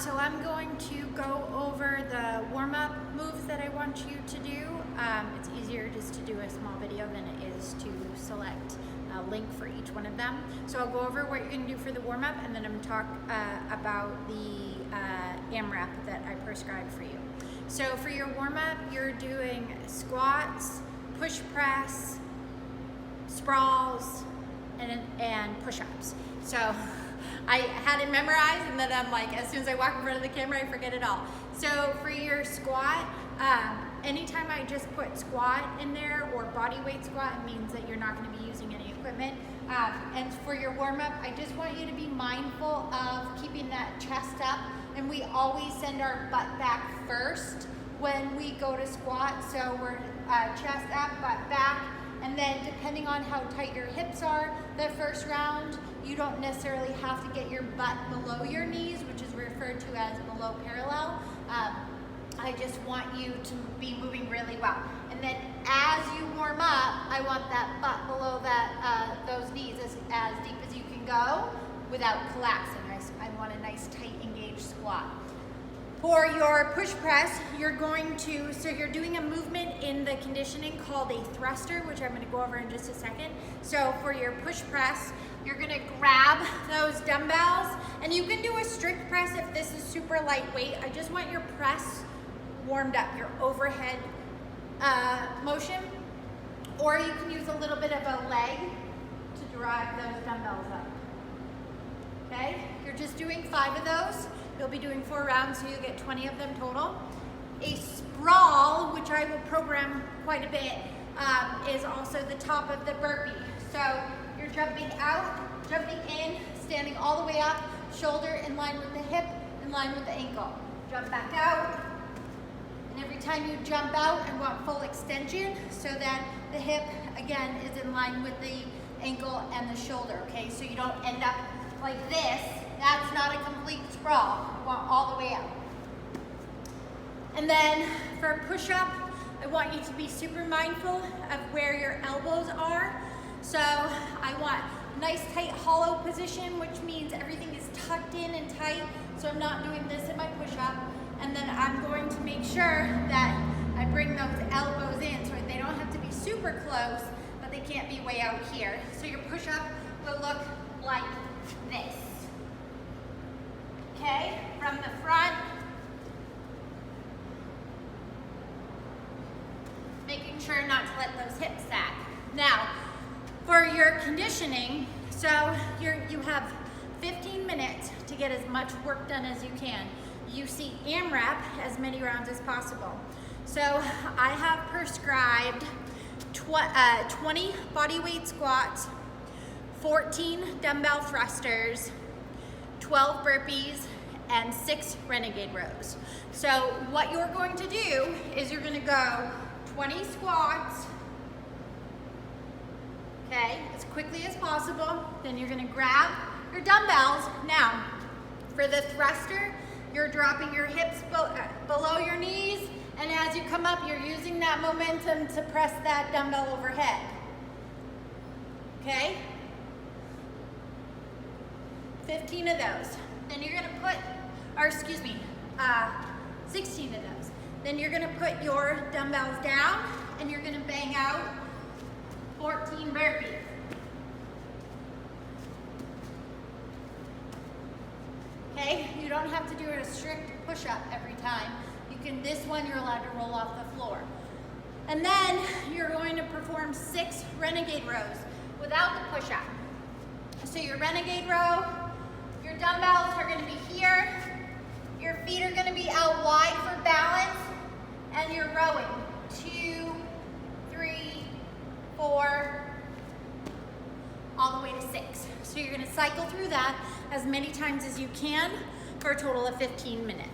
So I'm going to go over the warm-up moves that I want you to do. It's easier just to do a small video than it is to select a link for each one of them. So I'll go over what you're going to do for the warm-up, and then I'm going to talk about the AMRAP that I prescribed for you. So for your warm-up, you're doing squats, push press, sprawls, and push-ups. So I had it memorized, and then I'm like, as soon as I walk in front of the camera, I forget it all. So for your squat, anytime I just put squat in there or body weight squat, it means that you're not going to be using any equipment. And for your warm-up, I just want you to be mindful of keeping that chest up, and we always send our butt back first when we go to squat. So we're chest up, butt back, and then depending on how tight your hips are the first round, you don't necessarily have to get your butt below your knees, which is referred to as below parallel. I just want you to be moving really well. And then as you warm up, I want that butt below that those knees as deep as you can go without collapsing. I want a nice tight engaged squat. For your push press, you're doing a movement in the conditioning called a thruster, which I'm going to go over in just a second. So for your push press, you're going to grab those dumbbells, and you can do a strict press if this is super lightweight. I just want your press warmed up, your overhead motion, or you can use a little bit of a leg to drive those dumbbells up. Okay, you're just doing 5 of those. You'll be doing 4 rounds, so you get 20 of them total. A sprawl, which I will program quite a bit, is also the top of the burpee. So you're jumping out, jumping in, standing all the way up, shoulder in line with the hip, in line with the ankle. Jump back out, and every time you jump out, I want full extension so that the hip, again, is in line with the ankle and the shoulder, okay? So you don't end up like this. That's not a complete sprawl. I want all the way out. And then for push-up, I want you to be super mindful of where your elbows are. So I want nice tight hollow position, which means everything is tucked in and tight. So I'm not doing this in my push-up. And then I'm going to make sure that I bring those elbows in so they don't have to be super close, but they can't be way out here. So your push-up will look like this. Okay, from the front, making sure not to let those hips sag. Now, for your conditioning, so you have 15 minutes to get as much work done as you can. You see AMRAP as many rounds as possible. So I have prescribed 20 body weight squats, 14 dumbbell thrusters, 12 burpees, and 6 Renegade Rows. So what you're going to do is you're going to go 20 squats, okay, as quickly as possible. Then you're going to grab your dumbbells. Now, for the thruster, you're dropping your hips below your knees, and as you come up, you're using that momentum to press that dumbbell overhead. Okay? 15 of those. Then you're gonna put, 16 of those. Then you're gonna put your dumbbells down, and you're gonna bang out 14 burpees. Okay, you don't have to do a strict push-up every time. This one you're allowed to roll off the floor. And then you're going to perform 6 Renegade Rows without the push-up. So your Renegade Row, your dumbbells are gonna be here, your feet are gonna be out wide for balance, and you're rowing 2, 3, 4, all the way to 6. So you're gonna cycle through that as many times as you can for a total of 15 minutes.